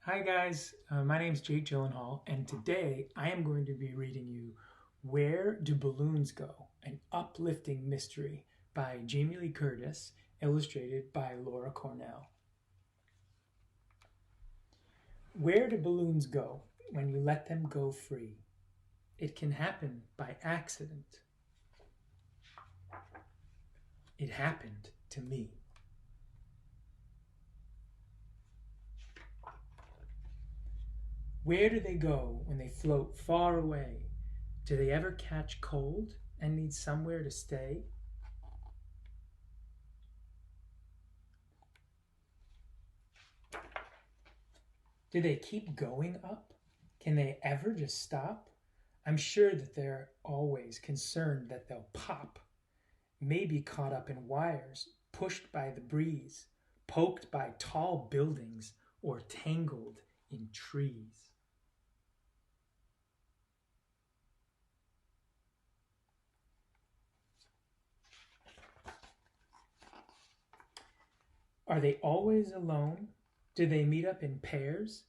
Hi guys, my name is Jake Gyllenhaal, and today I am going to be reading you Where Do Balloons Go? An Uplifting Mystery by Jamie Lee Curtis, illustrated by Laura Cornell. Where do balloons go when you let them go free? It can happen by accident. It happened to me. Where do they go when they float far away? Do they ever catch cold and need somewhere to stay? Do they keep going up? Can they ever just stop? I'm sure that they're always concerned that they'll pop, maybe caught up in wires, pushed by the breeze, poked by tall buildings, or tangled in trees. Are they always alone? Do they meet up in pairs?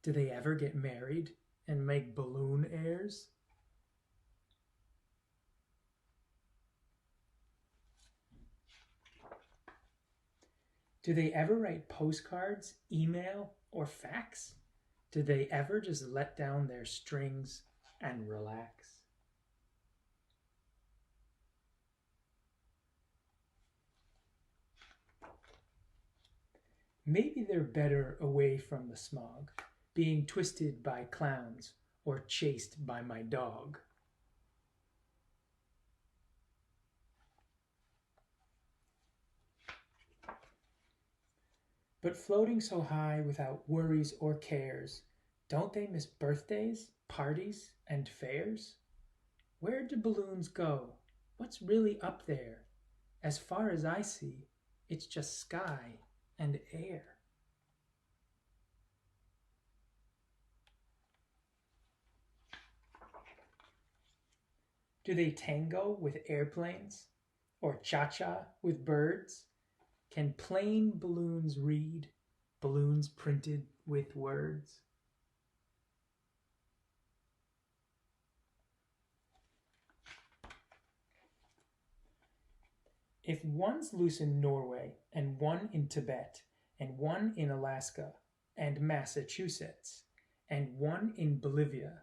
Do they ever get married and make balloon heirs? Do they ever write postcards, email, or fax? Do they ever just let down their strings and relax? Maybe they're better away from the smog, being twisted by clowns or chased by my dog. But floating so high without worries or cares, don't they miss birthdays, parties, and fairs? Where do balloons go? What's really up there? As far as I see, it's just sky and air. Do they tango with airplanes or cha-cha with birds? Can plain balloons read, balloons printed with words? If one's loose in Norway, and one in Tibet, and one in Alaska, and Massachusetts, and one in Bolivia,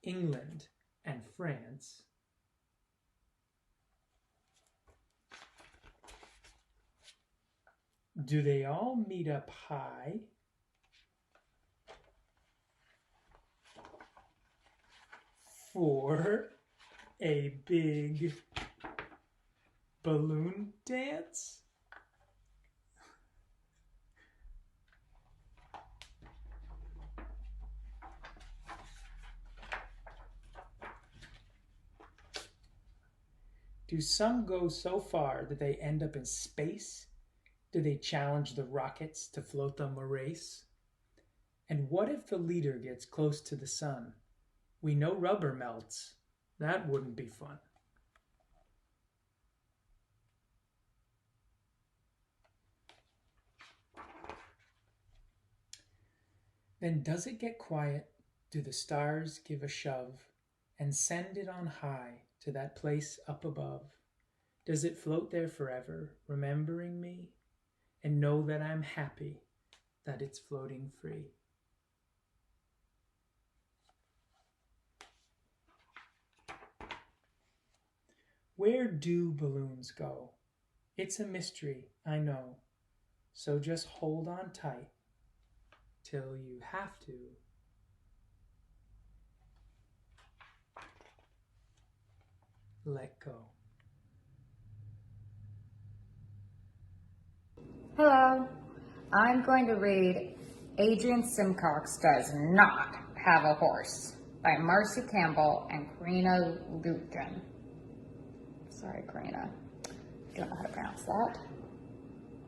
England, and France, do they all meet up high for a big balloon dance? Do some go so far that they end up in space? Do they challenge the rockets to float them a race? And what if the leader gets close to the sun? We know rubber melts. That wouldn't be fun. Then does it get quiet? Do the stars give a shove and send it on high to that place up above? Does it float there forever, remembering me, and know that I'm happy that it's floating free? Where do balloons go? It's a mystery, I know, so just hold on tight till you have to let go. Hello, I'm going to read Adrian Simcox Does Not Have a Horse by Marcy Campbell and Karina Lutgen. Sorry, Karina. I don't know how to pronounce that.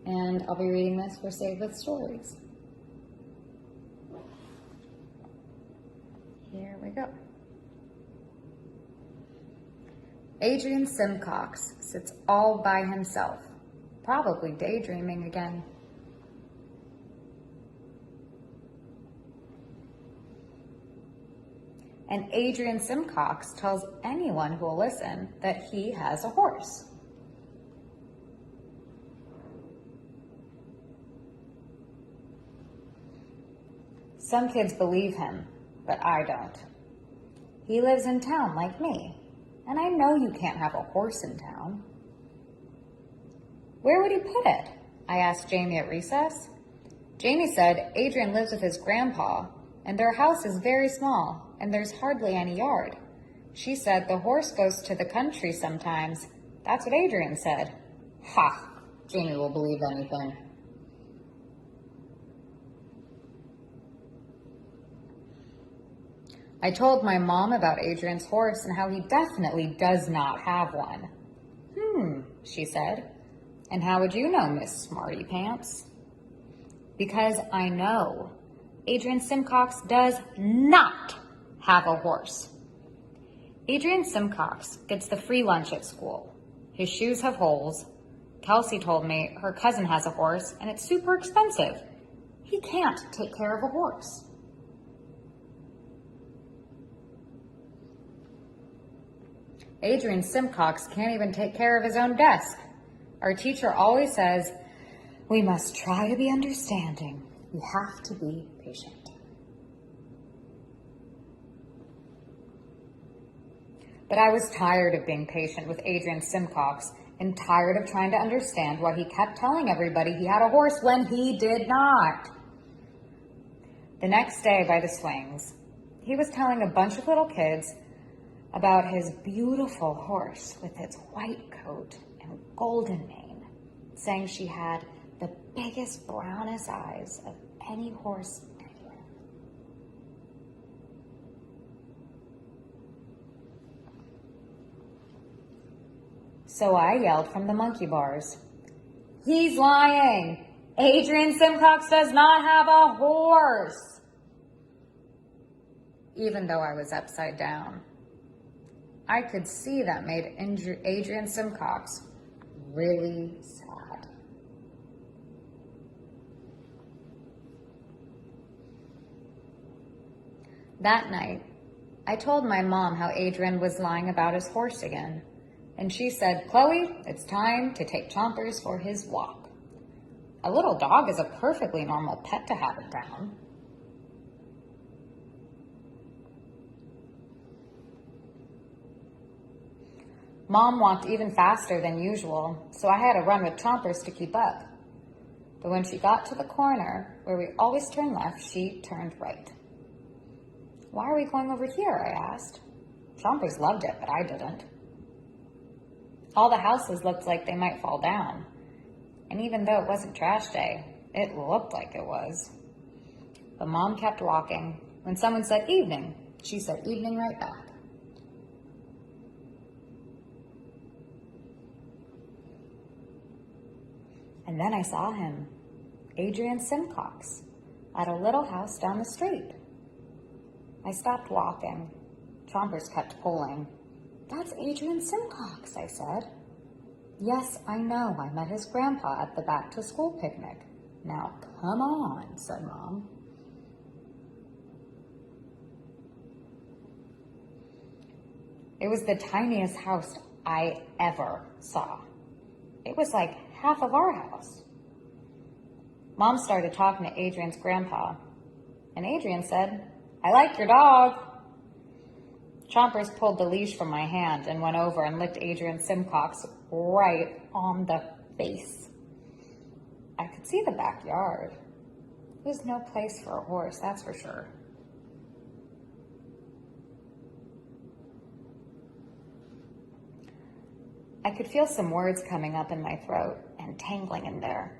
And I'll be reading this for Save With Stories. Here we go. Adrian Simcox sits all by himself, probably daydreaming again. And Adrian Simcox tells anyone who will listen that he has a horse. Some kids believe him, but I don't. He lives in town like me, and I know you can't have a horse in town. Where would he put it? I asked Jamie at recess. Jamie said Adrian lives with his grandpa, and their house is very small, and there's hardly any yard. She said the horse goes to the country sometimes. That's what Adrian said. Ha! Jamie will believe anything. I told my mom about Adrian's horse and how he definitely does not have one. She said. And how would you know, Miss Smarty Pants? Because I know. Adrian Simcox does not have a horse. Adrian Simcox gets the free lunch at school. His shoes have holes. Kelsey told me her cousin has a horse and it's super expensive. He can't take care of a horse. Adrian Simcox can't even take care of his own desk. Our teacher always says, we must try to be understanding. We have to be patient. But I was tired of being patient with Adrian Simcox and tired of trying to understand why he kept telling everybody he had a horse when he did not. The next day by the swings, he was telling a bunch of little kids about his beautiful horse with its white coat and golden mane, saying she had the biggest, brownest eyes of any horse anywhere. So I yelled from the monkey bars, he's lying! Adrian Simcox does not have a horse! Even though I was upside down. I could see that made Adrian Simcox really sad. That night, I told my mom how Adrian was lying about his horse again, and she said, Chloe, it's time to take Chompers for his walk. A little dog is a perfectly normal pet to have in town. Mom walked even faster than usual, so I had to run with Chompers to keep up. But when she got to the corner, where we always turn left, she turned right. Why are we going over here? I asked. Chompers loved it, but I didn't. All the houses looked like they might fall down. And even though it wasn't trash day, it looked like it was. But Mom kept walking. When someone said evening, she said evening right back. And then I saw him, Adrian Simcox, at a little house down the street. I stopped walking. Chompers kept pulling. That's Adrian Simcox, I said. Yes, I know. I met his grandpa at the back-to-school picnic. Now, come on, said Mom. It was the tiniest house I ever saw. It was like half of our house. Mom started talking to Adrian's grandpa, and Adrian said, I like your dog. Chompers pulled the leash from my hand and went over and licked Adrian Simcox right on the face. I could see the backyard. There was no place for a horse, that's for sure. I could feel some words coming up in my throat and tangling in there,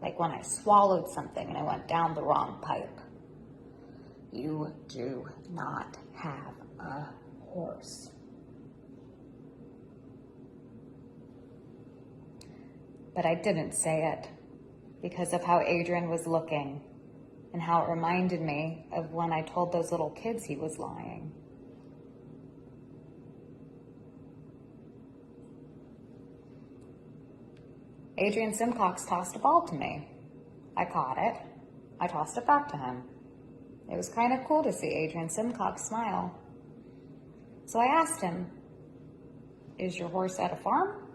like when I swallowed something and it went down the wrong pipe. You do not have a horse. But I didn't say it because of how Adrian was looking and how it reminded me of when I told those little kids he was lying. Adrian Simcox tossed a ball to me. I caught it. I tossed it back to him. It was kind of cool to see Adrian Simcox smile. So I asked him, "Is your horse at a farm?"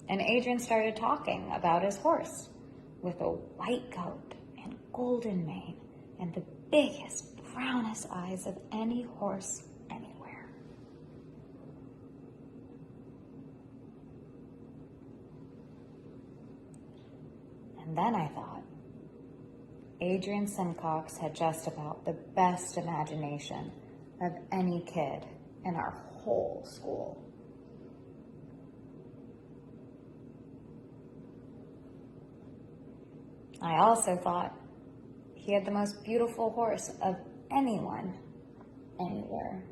And Adrian started talking about his horse with a white coat and golden mane and the biggest, brownest eyes of any horse anywhere. And then I thought, Adrian Simcox had just about the best imagination of any kid in our whole school. I also thought he had the most beautiful horse of anyone, anywhere.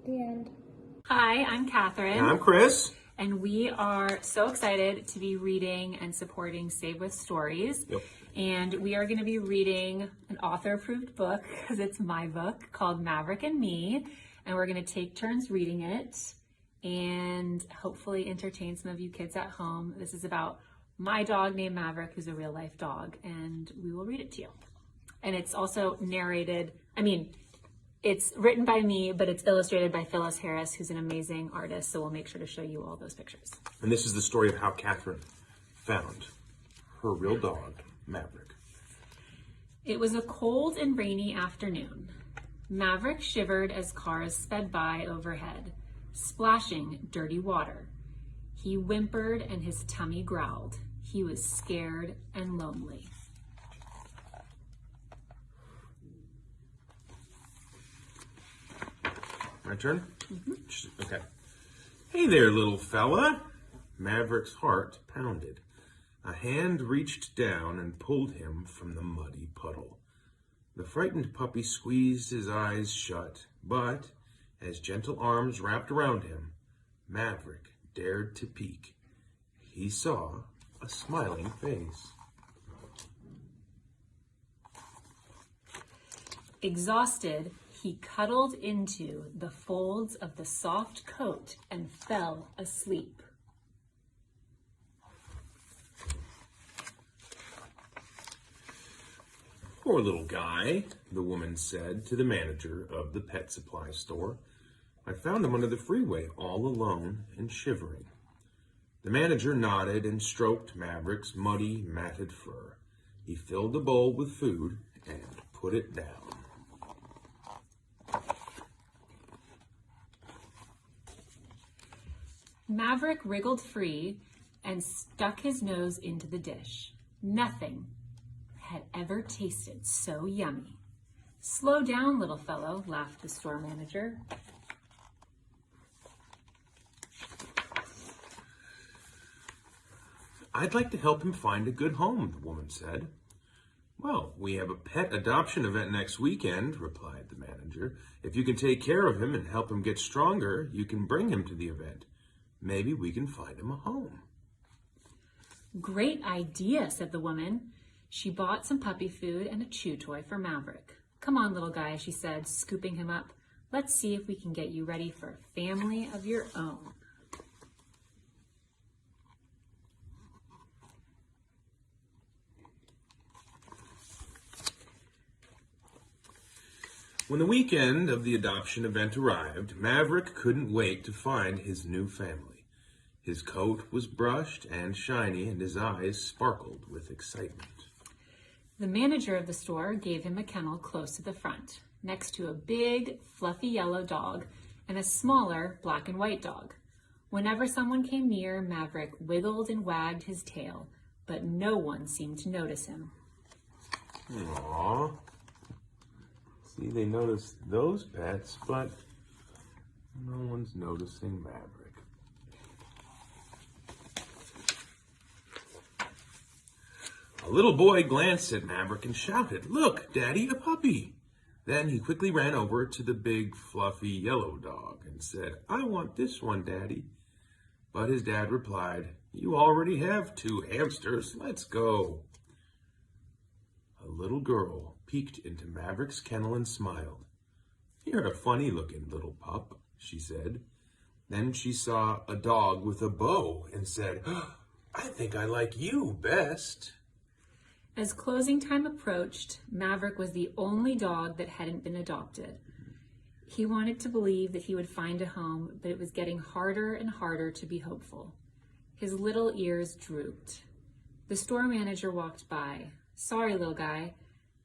The end. Hi, I'm Catherine. And I'm Chris. And we are so excited to be reading and supporting Save with Stories. Yep. And we are going to be reading an author-approved book, because it's my book, called Maverick and Me. And we're going to take turns reading it and hopefully entertain some of you kids at home. This is about my dog named Maverick, who's a real-life dog, and we will read it to you. And it's also narrated, it's written by me, but it's illustrated by Phyllis Harris, who's an amazing artist, so we'll make sure to show you all those pictures. And this is the story of how Catherine found her real dog, Maverick. It was a cold and rainy afternoon. Maverick shivered as cars sped by overhead, splashing dirty water. He whimpered and his tummy growled. He was scared and lonely. My turn? Mm-hmm. Okay. Hey there, little fella. Maverick's heart pounded. A hand reached down and pulled him from the muddy puddle. The frightened puppy squeezed his eyes shut, but as gentle arms wrapped around him, Maverick dared to peek. He saw a smiling face. Exhausted, he cuddled into the folds of the soft coat and fell asleep. Poor little guy, the woman said to the manager of the pet supply store. I found him under the freeway, all alone and shivering. The manager nodded and stroked Maverick's muddy, matted fur. He filled the bowl with food and put it down. Maverick wriggled free and stuck his nose into the dish. Nothing had ever tasted so yummy. Slow down, little fellow, laughed the store manager. I'd like to help him find a good home, the woman said. Well, we have a pet adoption event next weekend, replied the manager. If you can take care of him and help him get stronger, you can bring him to the event. Maybe we can find him a home. Great idea, said the woman. She bought some puppy food and a chew toy for Maverick. Come on, little guy, she said, scooping him up. Let's see if we can get you ready for a family of your own. When the weekend of the adoption event arrived, Maverick couldn't wait to find his new family. His coat was brushed and shiny, and his eyes sparkled with excitement. The manager of the store gave him a kennel close to the front, next to a big, fluffy yellow dog and a smaller black and white dog. Whenever someone came near, Maverick wiggled and wagged his tail, but no one seemed to notice him. Aww. See, they noticed those pets, but no one's noticing Maverick. A little boy glanced at Maverick and shouted, "Look, Daddy, a puppy!" Then he quickly ran over to the big, fluffy yellow dog and said, "I want this one, Daddy." But his dad replied, "You already have 2 hamsters. Let's go." A little girl peeked into Maverick's kennel and smiled. "You're a funny-looking little pup," she said. Then she saw a dog with a bow and said, "I think I like you best." As closing time approached, Maverick was the only dog that hadn't been adopted. He wanted to believe that he would find a home, but it was getting harder and harder to be hopeful. His little ears drooped. The store manager walked by. "Sorry, little guy.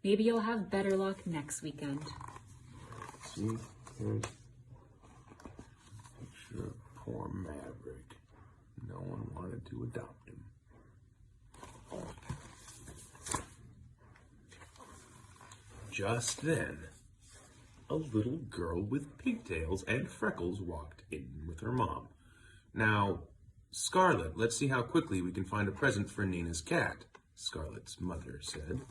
Maybe you'll have better luck next weekend." See, there's a picture of poor Maverick. No one wanted to adopt him. Just then, a little girl with pigtails and freckles walked in with her mom. "Now, Scarlet, let's see how quickly we can find a present for Nina's cat," Scarlet's mother said.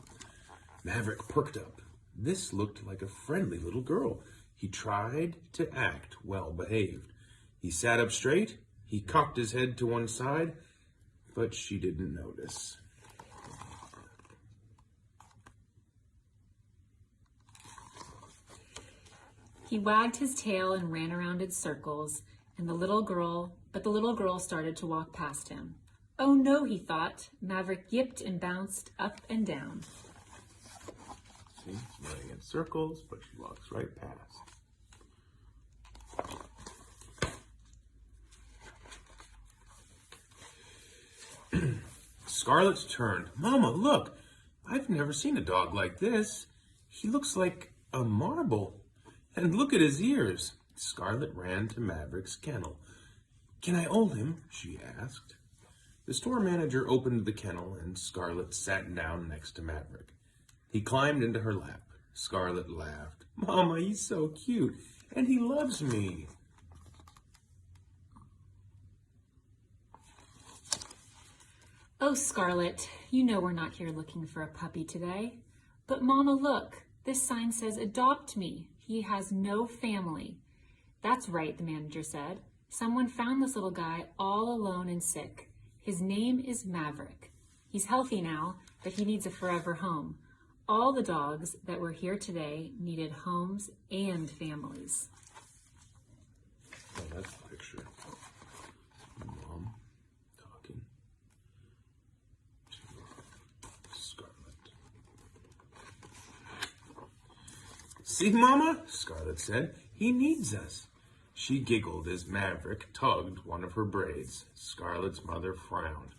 Maverick perked up. This looked like a friendly little girl. He tried to act well behaved. He sat up straight, he cocked his head to one side, but she didn't notice. He wagged his tail and ran around in circles, but the little girl started to walk past him. "Oh no," he thought. Maverick yipped and bounced up and down. See, she's running in circles, but she walks right past. Scarlet turned. "Mama, look! I've never seen a dog like this. He looks like a marble. And look at his ears." Scarlet ran to Maverick's kennel. "Can I hold him?" she asked. The store manager opened the kennel and Scarlet sat down next to Maverick. He climbed into her lap. Scarlet laughed. "Mama, he's so cute, and he loves me." "Oh, Scarlet, you know we're not here looking for a puppy today. But Mama, look, this sign says adopt me. He has no family." "That's right," the manager said. "Someone found this little guy all alone and sick. His name is Maverick. He's healthy now, but he needs a forever home. All the dogs that were here today needed homes and families." Oh, that's the picture. Mom talking to Scarlet. "See, Mama?" Scarlet said. "He needs us." She giggled as Maverick tugged one of her braids. Scarlet's mother frowned.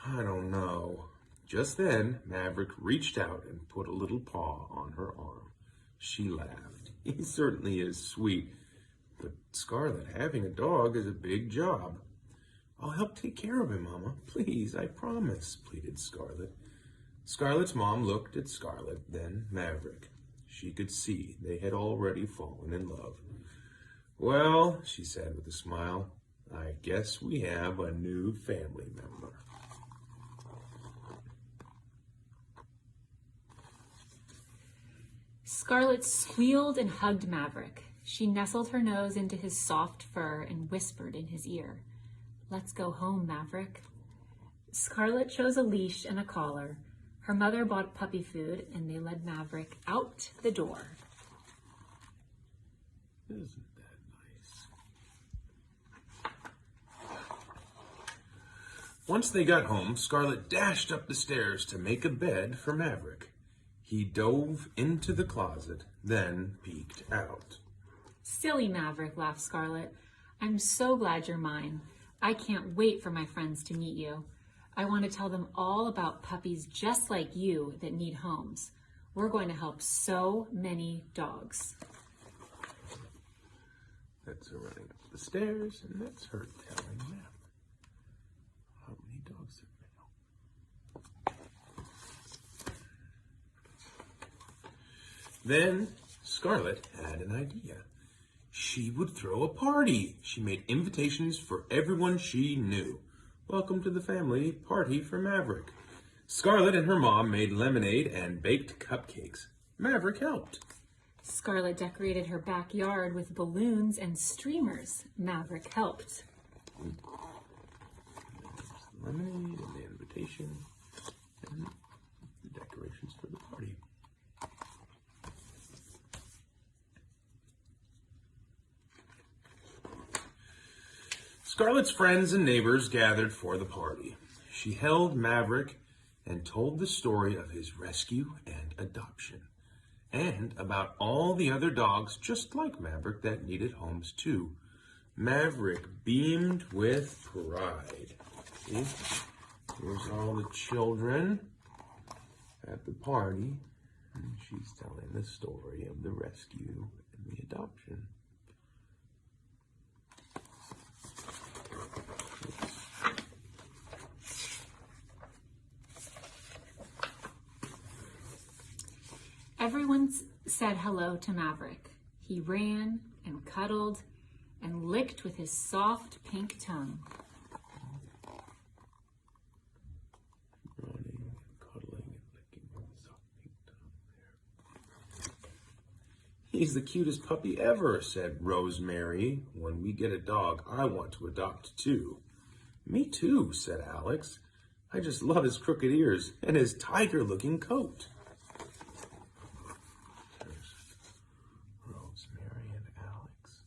"I don't know." Just then, Maverick reached out and put a little paw on her arm. She laughed. "He certainly is sweet. But Scarlet, having a dog is a big job." "I'll help take care of him, Mama. Please, I promise," pleaded Scarlet. Scarlet's mom looked at Scarlet, then Maverick. She could see they had already fallen in love. "Well," she said with a smile, "I guess we have a new family member." Scarlet squealed and hugged Maverick. She nestled her nose into his soft fur and whispered in his ear, "Let's go home, Maverick." Scarlet chose a leash and a collar. Her mother bought puppy food, and they led Maverick out the door. Isn't that nice? Once they got home, Scarlet dashed up the stairs to make a bed for Maverick. He dove into the closet, then peeked out. "Silly Maverick," laughed Scarlet. "I'm so glad you're mine. I can't wait for my friends to meet you. I want to tell them all about puppies just like you that need homes. We're going to help so many dogs." That's her running up the stairs, and that's her telling them how many dogs there are. Then Scarlet had an idea. She would throw a party. She made invitations for everyone she knew. "Welcome to the family party for Maverick." Scarlet and her mom made lemonade and baked cupcakes. Maverick helped. Scarlet decorated her backyard with balloons and streamers. Maverick helped. There's the lemonade and the invitation and the decorations for the party. Scarlet's friends and neighbors gathered for the party. She held Maverick and told the story of his rescue and adoption, and about all the other dogs just like Maverick that needed homes too. Maverick beamed with pride. See? Here's all the children at the party, and she's telling the story of the rescue and the adoption. Everyone said hello to Maverick. He ran and cuddled and licked with his soft pink tongue. Running, cuddling, and licking with his soft pink tongue there. He's the cutest puppy ever, said Rosemary. When we get a dog, I want to adopt too. Me too, said Alex. I just love his crooked ears and his tiger-looking coat. Rosemary and Alex.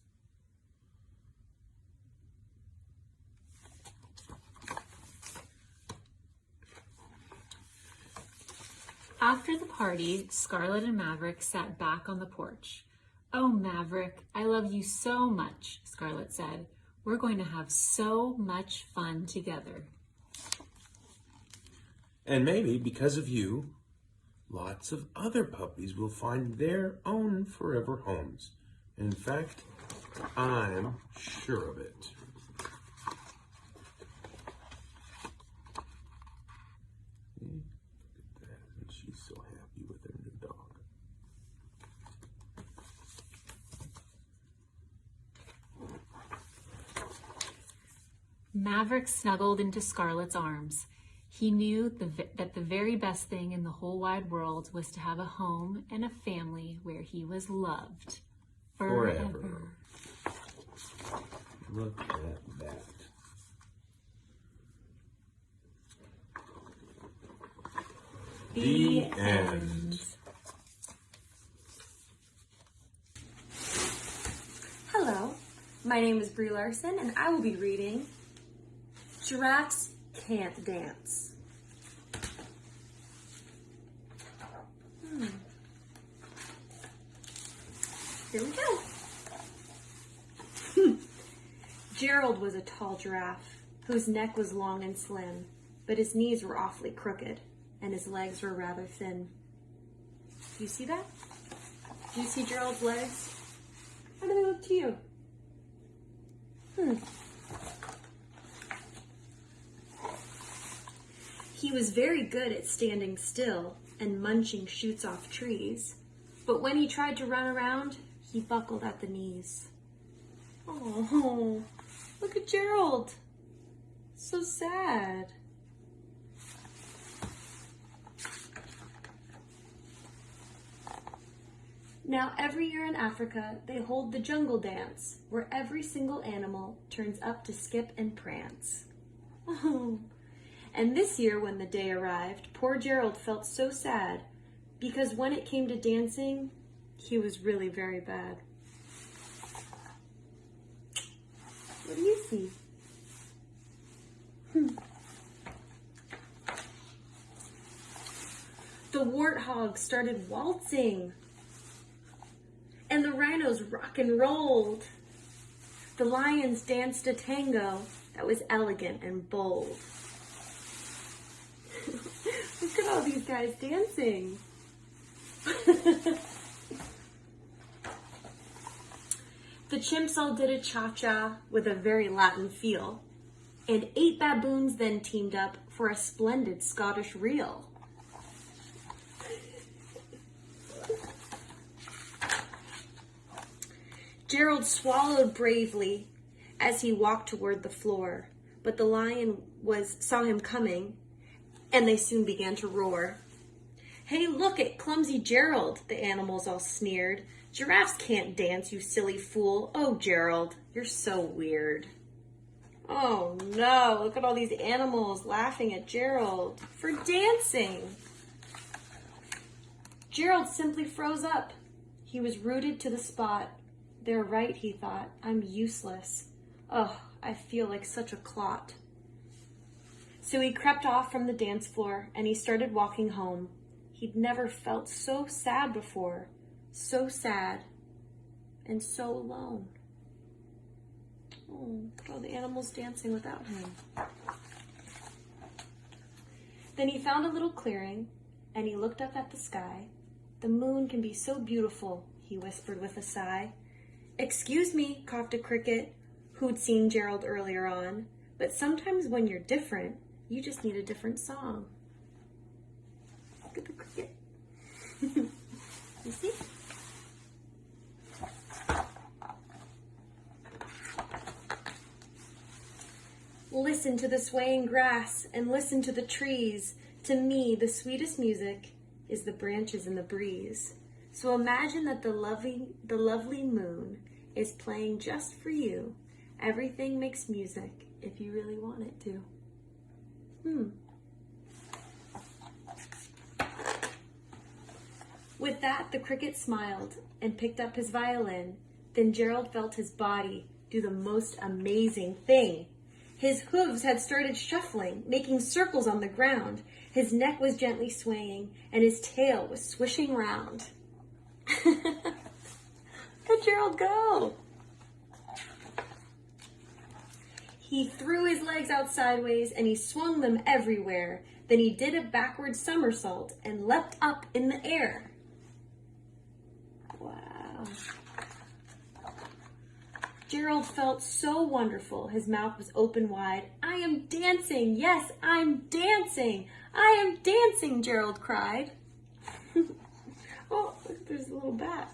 After the party, Scarlet and Maverick sat back on the porch. "Oh, Maverick, I love you so much," Scarlet said. "We're going to have so much fun together." And maybe because of you, lots of other puppies will find their own forever homes. In fact, I'm sure of it. Look at that. And she's so happy with her new dog. Maverick snuggled into Scarlet's arms. He knew that the very best thing in the whole wide world was to have a home and a family where he was loved. Forever. Look at that. The end. Hello, my name is Brie Larson, and I will be reading Giraffes Can't Dance. Here we go. Gerald was a tall giraffe whose neck was long and slim, but his knees were awfully crooked and his legs were rather thin. Do you see that? Do you see Gerald's legs? How do they look to you? He was very good at standing still and munching shoots off trees, but when he tried to run around, he buckled at the knees. Oh, look at Gerald. So sad. Now, every year in Africa, they hold the jungle dance, where every single animal turns up to skip and prance. Oh. And this year, when the day arrived, poor Gerald felt so sad, because when it came to dancing, he was really very bad. What do you see? The warthog started waltzing, and the rhinos rock and rolled. The lions danced a tango that was elegant and bold. Look at all these guys dancing. The chimps all did a cha-cha with a very Latin feel, and 8 baboons then teamed up for a splendid Scottish reel. Gerald swallowed bravely as he walked toward the floor, but the lion saw him coming, and they soon began to roar. "Hey, look at clumsy Gerald," the animals all sneered. "Giraffes can't dance, you silly fool. Oh, Gerald, you're so weird." Oh no, look at all these animals laughing at Gerald for dancing. Gerald simply froze up. He was rooted to the spot. They're right, he thought. I'm useless. Oh, I feel like such a clot. So he crept off from the dance floor and he started walking home. He'd never felt so sad before. So sad and so alone. Oh, look at all the animals dancing without him. Then he found a little clearing and he looked up at the sky. The moon can be so beautiful, he whispered with a sigh. Excuse me, coughed a cricket, who'd seen Gerald earlier on, but sometimes when you're different, you just need a different song. Look at the cricket. You see? Listen to the swaying grass and listen to the trees. To me, the sweetest music is the branches in the breeze. So imagine that the lovely moon is playing just for you. Everything makes music if you really want it to. With that, the cricket smiled and picked up his violin. Then Gerald felt his body do the most amazing thing. His hooves had started shuffling, making circles on the ground. His neck was gently swaying, and his tail was swishing round. Look at Gerald go! He threw his legs out sideways, and he swung them everywhere. Then he did a backward somersault and leapt up in the air. Wow. Gerald felt so wonderful. His mouth was open wide. I am dancing. Yes, I'm dancing. I am dancing, Gerald cried. Oh, look, there's a little bat.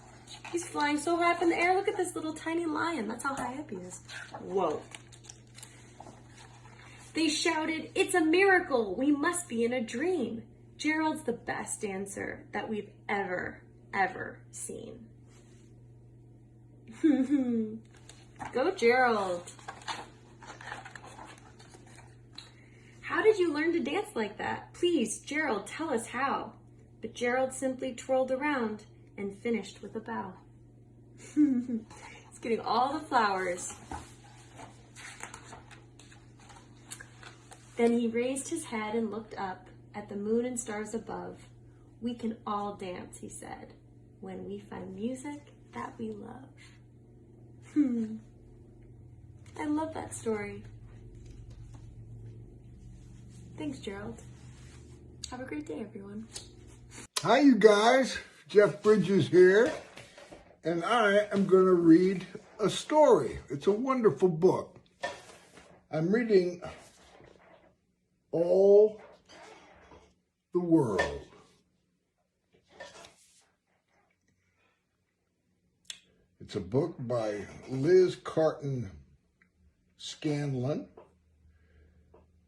He's flying so high up in the air. Look at this little tiny lion. That's how high up he is. Whoa. They shouted, it's a miracle. We must be in a dream. Gerald's the best dancer that we've ever seen. Go, Gerald. How did you learn to dance like that? Please, Gerald, tell us how. But Gerald simply twirled around and finished with a bow. He's getting all the flowers. Then he raised his head and looked up at the moon and stars above. We can all dance, he said, when we find music that we love. I love that story. Thanks, Gerald. Have a great day, everyone. Hi, you guys. Jeff Bridges here, and I am going to read a story. It's a wonderful book. I'm reading All the World. It's a book by Liz Carton Scanlon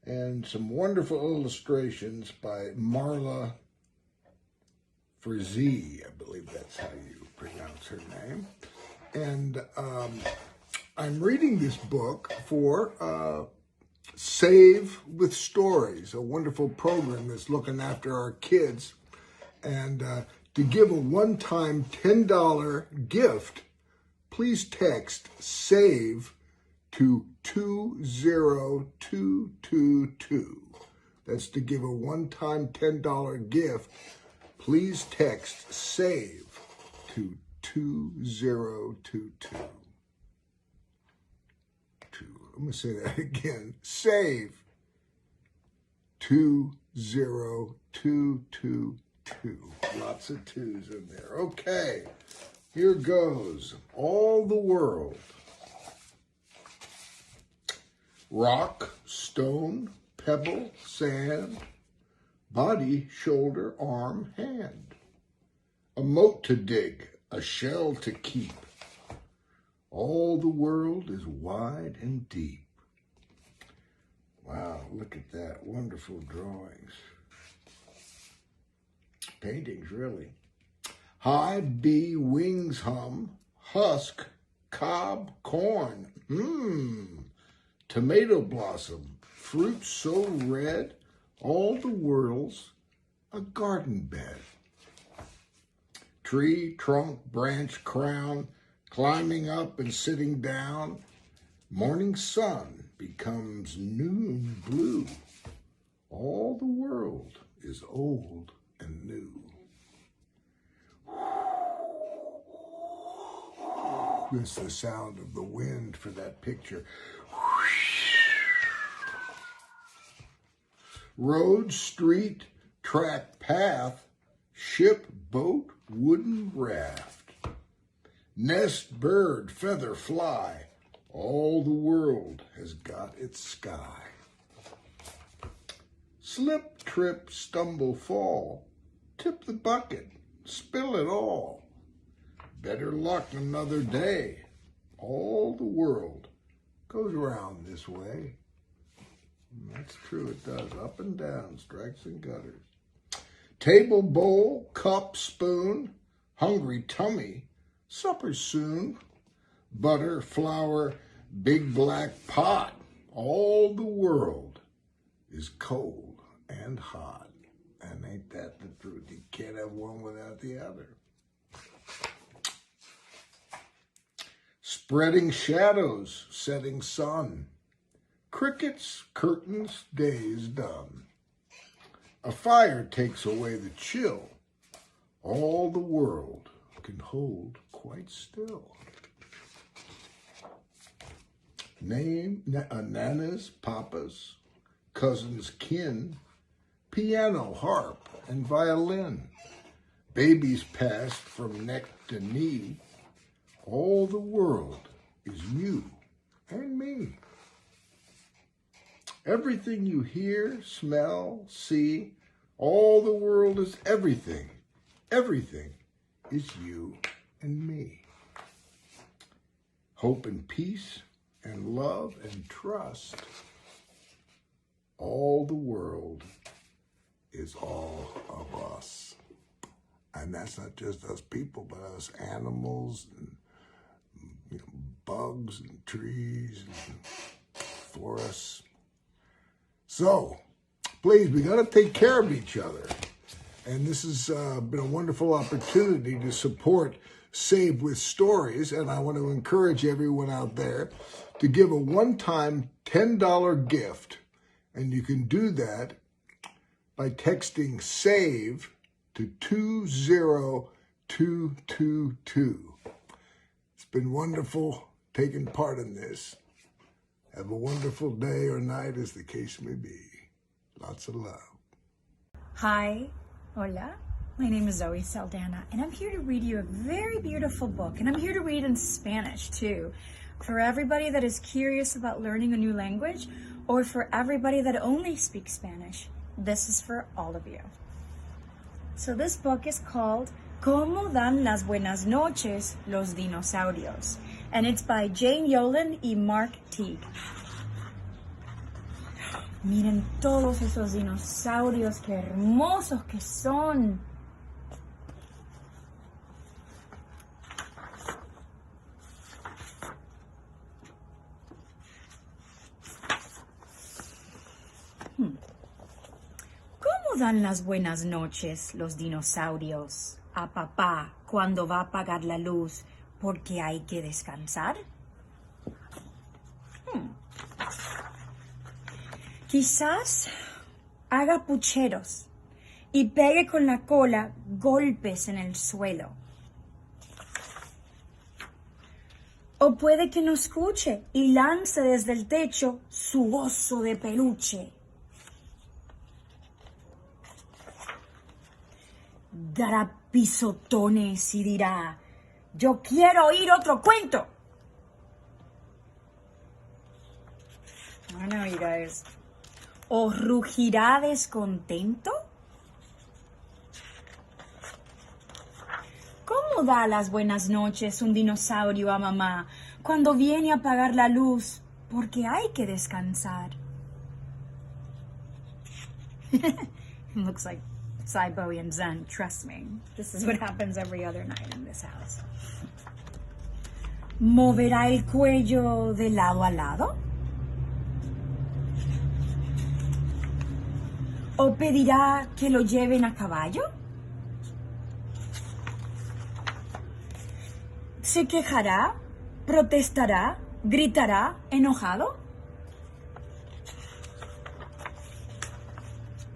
and some wonderful illustrations by Marla Frazee, I believe that's how you pronounce her name. And I'm reading this book for Save with Stories, a wonderful program that's looking after our kids. And to give a one-time $10 gift, please text SAVE to 20222. That's to give a one-time $10 gift. Please text SAVE to 2022. I'm going to say that again. SAVE 20222. Lots of twos in there. Okay, here goes. All the World. Rock, stone, pebble, sand, body, shoulder, arm, hand. A moat to dig, a shell to keep. All the world is wide and deep. Wow, look at that. Wonderful drawings. Paintings, really. High bee wings hum, husk, cob, corn. Tomato blossom, fruit so red, all the world's a garden bed. Tree, trunk, branch, crown, climbing up and sitting down. Morning sun becomes noon blue. All the world is old and new. This is the sound of the wind for that picture. Road, street, track, path, ship, boat, wooden raft. Nest, bird, feather, fly. All the world has got its sky. Slip, trip, stumble, fall. Tip the bucket, spill it all. Better luck another day. All the world goes around this way. And that's true, it does. Up and down, strikes and gutters. Table, bowl, cup, spoon. Hungry tummy, supper soon. Butter, flour, big black pot. All the world is cold and hot. And ain't that the truth? You can't have one without the other. Spreading shadows, setting sun. Crickets, curtains, days done. A fire takes away the chill. All the world can hold quite still. Nanas, papas, cousins, kin, piano, harp, and violin. Babies passed from neck to knee. All the world is you and me. Everything you hear, smell, see, all the world is everything. Everything is you and me. Hope and peace and love and trust. All the world is all of us. And that's not just us people, but us animals and bugs and trees and forests. So, please, we got to take care of each other. And this has been a wonderful opportunity to support Save with Stories. And I want to encourage everyone out there to give a one-time $10 gift. And you can do that by texting SAVE to 20222. It's been wonderful taking part in this. Have a wonderful day or night, as the case may be. Lots of love. Hi, hola. My name is Zoe Saldana, and I'm here to read you a very beautiful book, and I'm here to read in Spanish too. For everybody that is curious about learning a new language, or for everybody that only speaks Spanish, this is for all of you. So this book is called ¿Cómo dan las buenas noches los dinosaurios? And it's by Jane Yolen y Mark Teague. Miren todos esos dinosaurios, qué hermosos que son. ¿Cómo dan las buenas noches los dinosaurios a papá cuando va a apagar la luz porque hay que descansar? Quizás haga pucheros y pegue con la cola golpes en el suelo. O puede que no escuche y lance desde el techo su oso de peluche. Dará pisotones y dirá, yo quiero oír otro cuento. I know, you guys. ¿O rugirá descontento? ¿Cómo da las buenas noches un dinosaurio a mamá cuando viene a apagar la luz porque hay que descansar? It looks like Cy Bowie and Zen, trust me. This is what happens every other night in this house. ¿Moverá el cuello de lado a lado? ¿O pedirá que lo lleven a caballo? ¿Se quejará? ¿Protestará? ¿Gritará? ¿Enojado?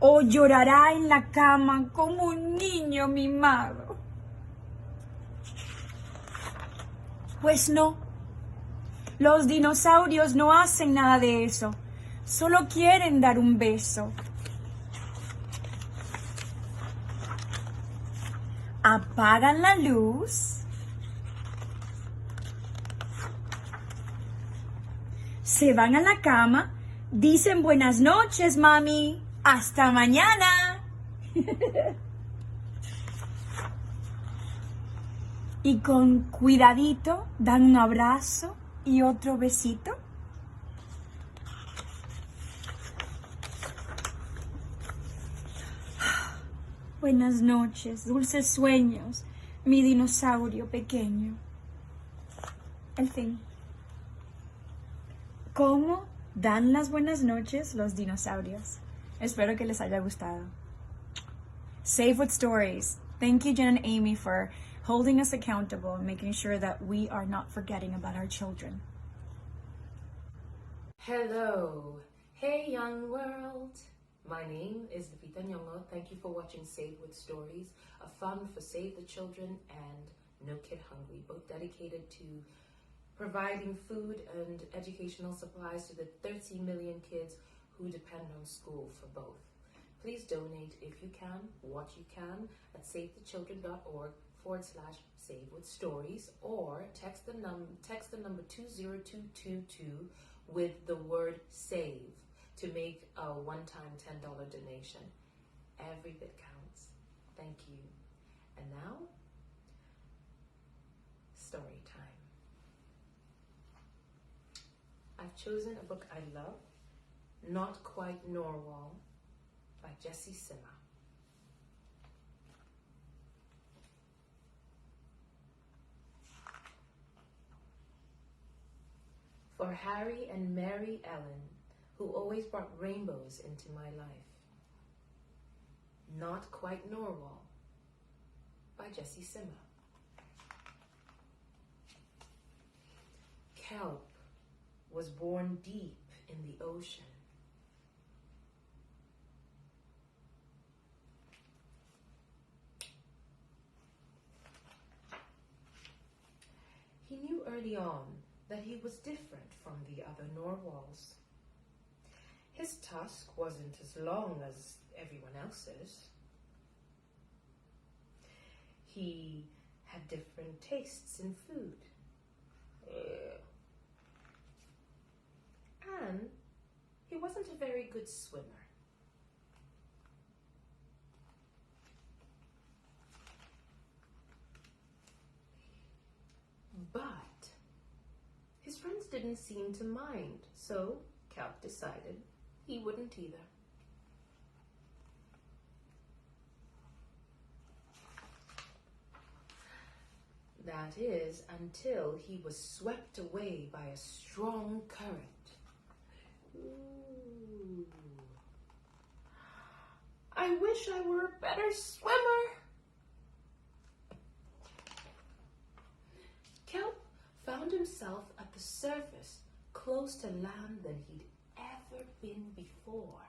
o llorará en la cama como un niño mimado. Pues no, los dinosaurios no hacen nada de eso, solo quieren dar un beso. Apagan la luz, se van a la cama, dicen buenas noches, mami, hasta mañana. Y con cuidadito dan un abrazo y otro besito. Buenas noches, dulces sueños, mi dinosaurio pequeño. El fin. ¿Cómo dan las buenas noches los dinosaurios? Espero que les haya gustado. Save with Stories. Thank you, Jen and Amy, for holding us accountable and making sure that we are not forgetting about our children. Hello. Hey, young world. My name is Lupita Nyong'o. Thank you for watching Save with Stories, a fund for Save the Children and No Kid Hungry, both dedicated to providing food and educational supplies to the 30 million kids who depend on school for both. Please donate if you can, what you can, at savethechildren.org/savewithstories, or text the number 20222 with the word SAVE to make a one-time $10 donation. Every bit counts. Thank you. And now, story time. I've chosen a book I love, Not Quite Norwal, by Jessie Sima. For Harry and Mary Ellen, who always brought rainbows into my life. Not Quite Norwal, by Jessie Sima. Kelp was born deep in the ocean. He knew early on that he was different from the other narwhals. His tusk wasn't as long as everyone else's. He had different tastes in food. And he wasn't a very good swimmer. But his friends didn't seem to mind, so Kelp decided he wouldn't either. That is, until he was swept away by a strong current. Ooh. I wish I were a better swimmer. Kelp found himself at the surface, close to land than he'd ever been before.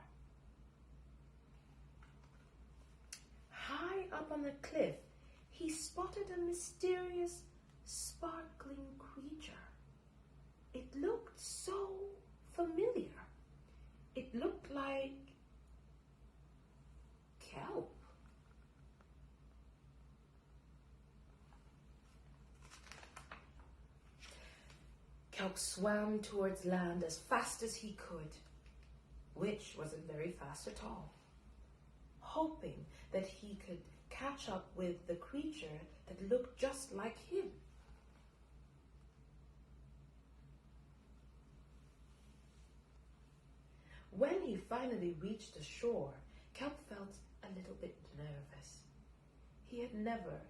High up on the cliff, he spotted a mysterious, sparkling creature. It looked so familiar. It looked like kelp. Kelp swam towards land as fast as he could, which wasn't very fast at all, hoping that he could catch up with the creature that looked just like him. When he finally reached the shore, Kelp felt a little bit nervous. He had never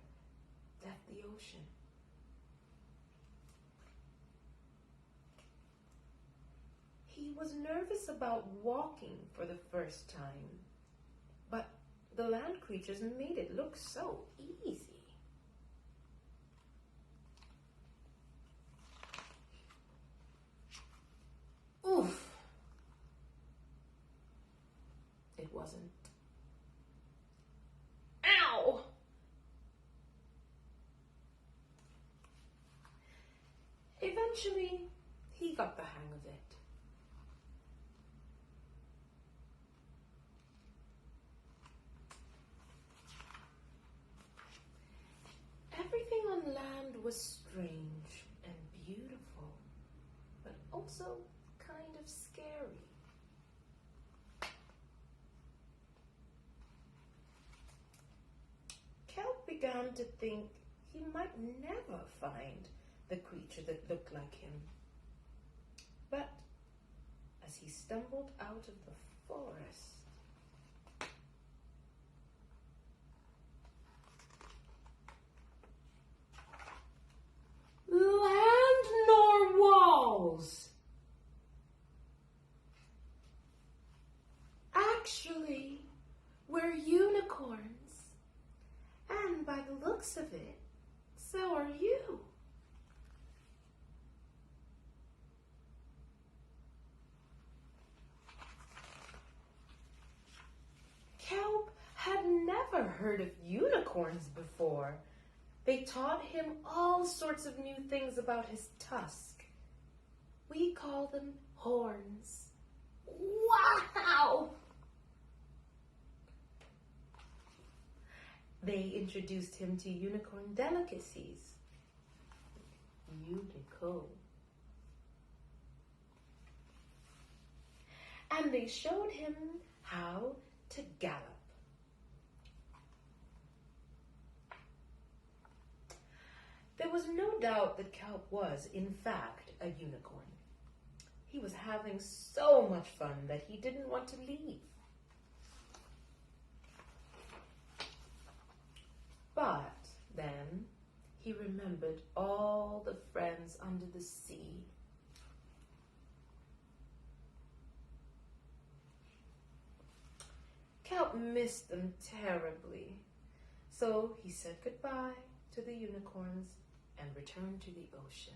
left the ocean. He was nervous about walking for the first time, but the land creatures made it look so easy. Oof! It wasn't. eventually, he got the hang of it. Everything on land was strange and beautiful, but also kind of scary. Kelp began to think he might never find the creature that looked like him. But as he stumbled out of the forest, land nor walls. Actually, we're unicorns. And by the looks of it, so are you. Kelp had never heard of unicorns before. They taught him all sorts of new things about his tusk. We call them horns. Wow! They introduced him to unicorn delicacies. Unico. And they showed him how to gallop. There was no doubt that Kelp was, in fact, a unicorn. He was having so much fun that he didn't want to leave. But then he remembered all the friends under the sea. Kelp missed them terribly. So he said goodbye to the unicorns and returned to the ocean.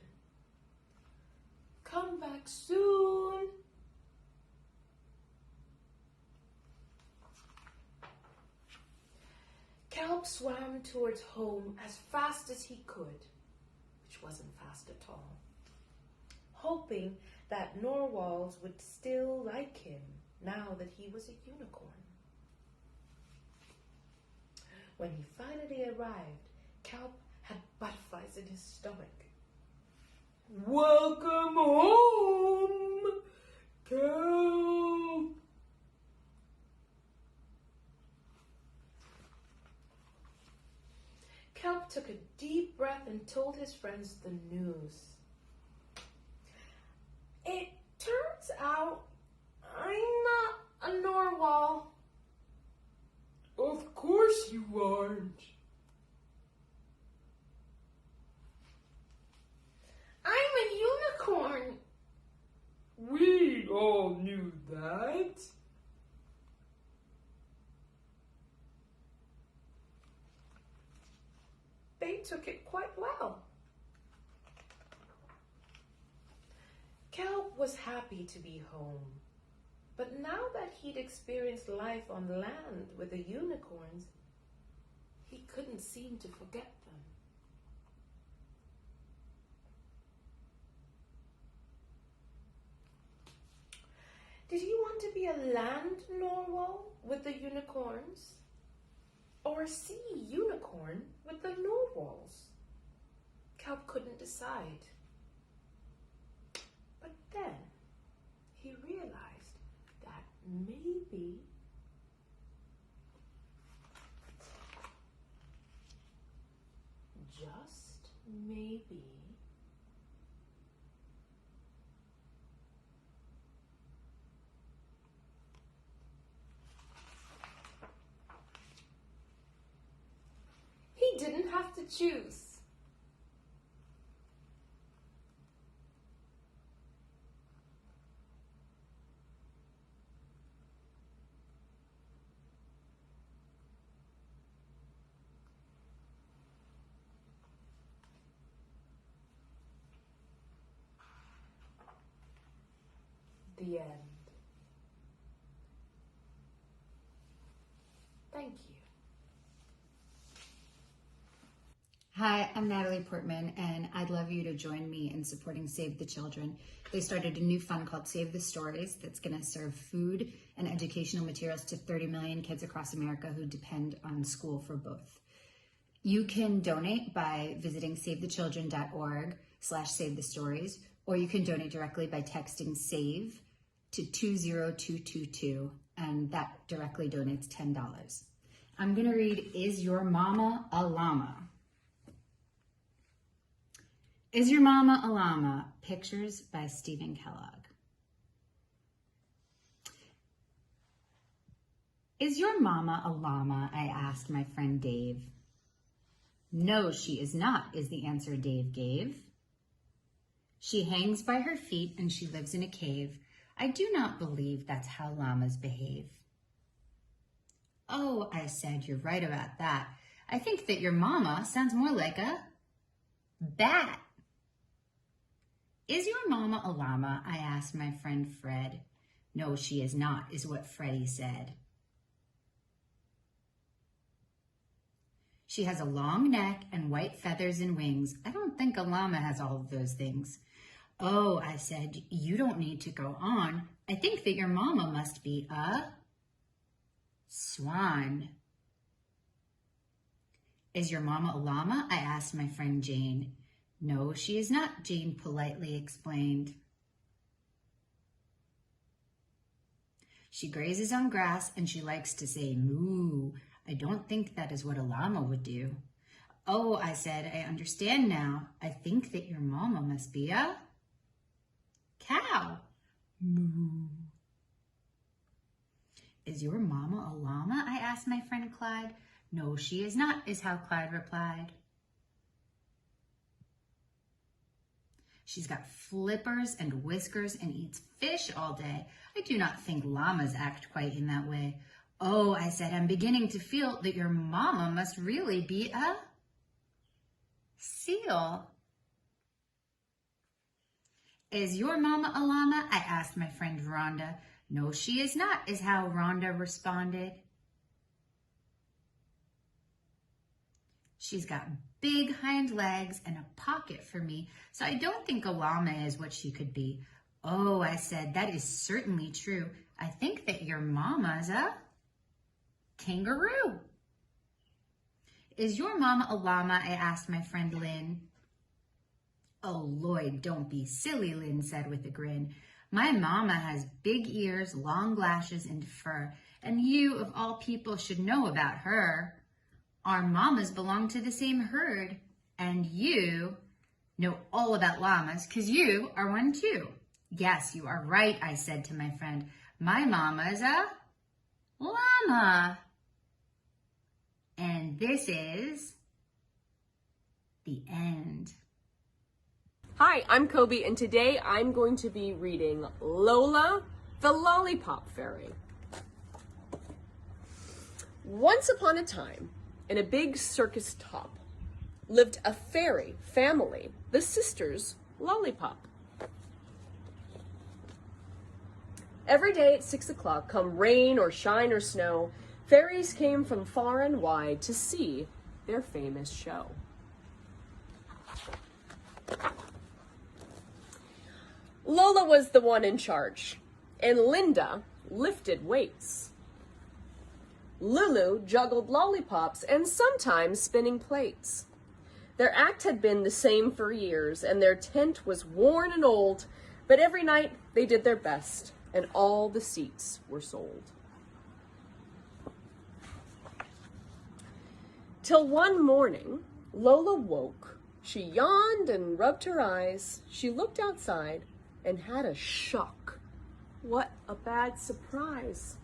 Come back soon. Kelp swam towards home as fast as he could, which wasn't fast at all, hoping that Narwhals would still like him now that he was a unicorn. When he finally arrived, Kelp had butterflies in his stomach. Welcome home, Kelp! Kelp took a deep breath and told his friends the news. It turns out I'm not a narwhal. Of course you aren't. I'm a unicorn. We all knew that. They took it quite well. Kelp was happy to be home, but now that he'd experienced life on land with the unicorns, he couldn't seem to forget them. Did he want to be a land narwhal with the unicorns? Or a sea unicorn with the narwhals? Kelp couldn't decide. But then he realized that maybe just maybe he didn't have to choose. The end. Thank you. Hi, I'm Natalie Portman, and I'd love you to join me in supporting Save the Children. They started a new fund called Save the Stories that's going to serve food and educational materials to 30 million kids across America who depend on school for both. You can donate by visiting savethechildren.org/savethestories, or you can donate directly by texting SAVE to 20222, and that directly donates $10. I'm going to read Is Your Mama a Llama? Is Your Mama a Llama? Pictures by Stephen Kellogg. Is your mama a llama? I asked my friend Dave. No, she is not, is the answer Dave gave. She hangs by her feet and she lives in a cave. I do not believe that's how llamas behave. Oh, I said, you're right about that. I think that your mama sounds more like a bat. Is your mama a llama? I asked my friend Fred. No, she is not, is what Freddie said. She has a long neck and white feathers and wings. I don't think a llama has all of those things. Oh, I said, you don't need to go on. I think that your mama must be a swan. Is your mama a llama? I asked my friend Jane. No, she is not, Jane politely explained. She grazes on grass and she likes to say moo. I don't think that is what a llama would do. Oh, I said, I understand now. I think that your mama must be a cow. Moo. Is your mama a llama? I asked my friend Clyde. No, she is not, is how Clyde replied. She's got flippers and whiskers and eats fish all day. I do not think llamas act quite in that way. Oh, I said, I'm beginning to feel that your mama must really be a seal. Is your mama a llama? I asked my friend Rhonda. No, she is not, is how Rhonda responded. She's got big hind legs and a pocket for me, so I don't think a llama is what she could be. Oh, I said, that is certainly true. I think that your mama's a kangaroo. Is your mama a llama? I asked my friend Lynn. Oh, Lloyd, don't be silly, Lynn said with a grin. My mama has big ears, long lashes, and fur, and you, of all people, should know about her. Our mamas belong to the same herd, and you know all about llamas because you are one too. Yes, you are right, I said to my friend. My mama's a llama. And this is the end. Hi, I'm Kobe, and today I'm going to be reading Lola, the Lollipop Fairy. Once upon a time, in a big circus top, lived a fairy family, the sisters Lollipop. Every day at 6 o'clock, come rain or shine or snow, fairies came from far and wide to see their famous show. Lola was the one in charge, and Linda lifted weights. Lulu juggled lollipops and sometimes spinning plates. Their act had been the same for years, and their tent was worn and old, but every night they did their best, and all the seats were sold. Till one morning, Lola woke. She yawned and rubbed her eyes. She looked outside and had a shock. What a bad surprise.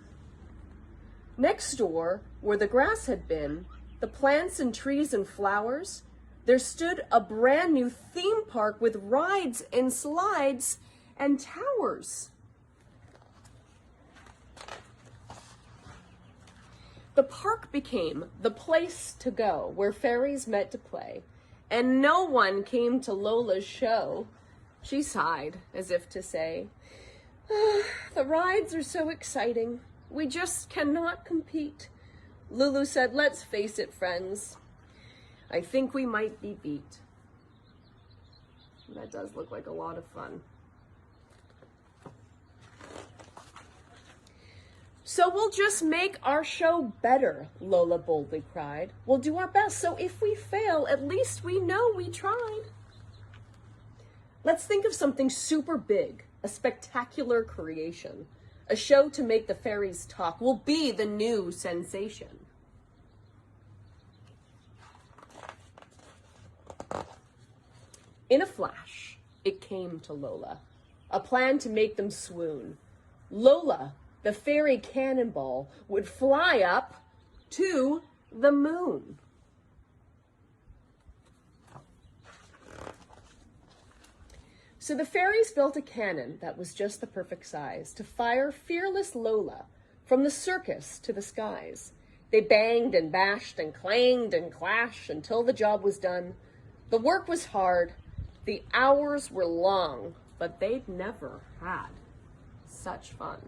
Next door, where the grass had been, the plants and trees and flowers, there stood a brand new theme park with rides and slides and towers. The park became the place to go where fairies met to play, and no one came to Lola's show. She sighed as if to say, the rides are so exciting. We just cannot compete. Lulu said, let's face it, friends. I think we might be beat. That does look like a lot of fun. So we'll just make our show better, Lola boldly cried. We'll do our best, so if we fail, at least we know we tried. Let's think of something super big, a spectacular creation. A show to make the fairies talk will be the new sensation. In a flash, it came to Lola, a plan to make them swoon. Lola, the fairy cannonball, would fly up to the moon. So the fairies built a cannon that was just the perfect size to fire fearless Lola from the circus to the skies. They banged and bashed and clanged and clashed until the job was done. The work was hard. The hours were long, but they'd never had such fun.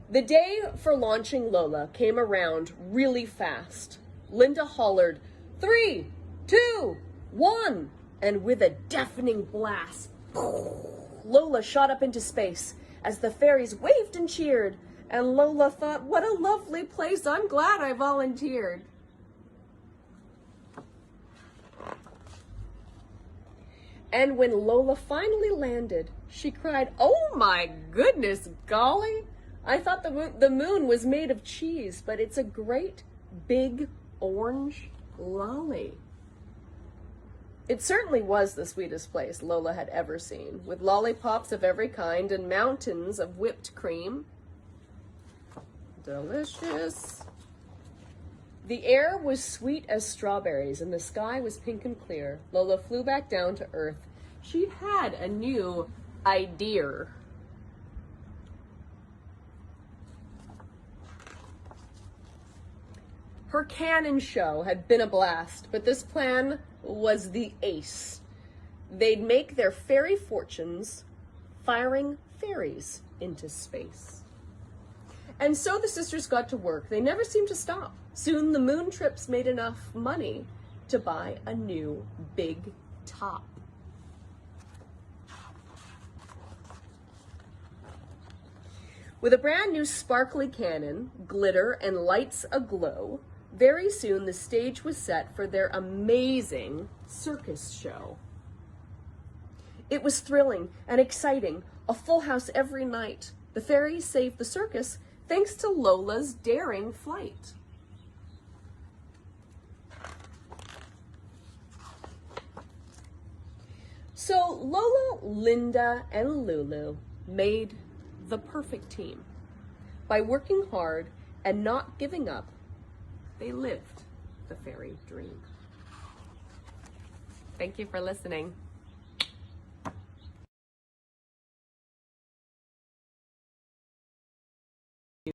The day for launching Lola came around really fast. Linda hollered, 3, 2, 1, and with a deafening blast, Lola shot up into space as the fairies waved and cheered, and Lola thought, what a lovely place, I'm glad I volunteered. And when Lola finally landed, she cried, oh my goodness, golly! I thought the moon was made of cheese, but it's a great big orange lolly. It certainly was the sweetest place Lola had ever seen, with lollipops of every kind and mountains of whipped cream. Delicious. The air was sweet as strawberries and the sky was pink and clear. Lola flew back down to Earth. She had a new idea. Her cannon show had been a blast, but this plan was the ace. They'd make their fairy fortunes firing fairies into space. And so the sisters got to work. They never seemed to stop. Soon the moon trips made enough money to buy a new big top. With a brand new sparkly cannon, glitter, and lights aglow, very soon the stage was set for their amazing circus show. It was thrilling and exciting, a full house every night. The fairies saved the circus thanks to Lola's daring flight. So Lola, Linda, and Lulu made the perfect team. By working hard and not giving up, they lived the fairy dream. Thank you for listening.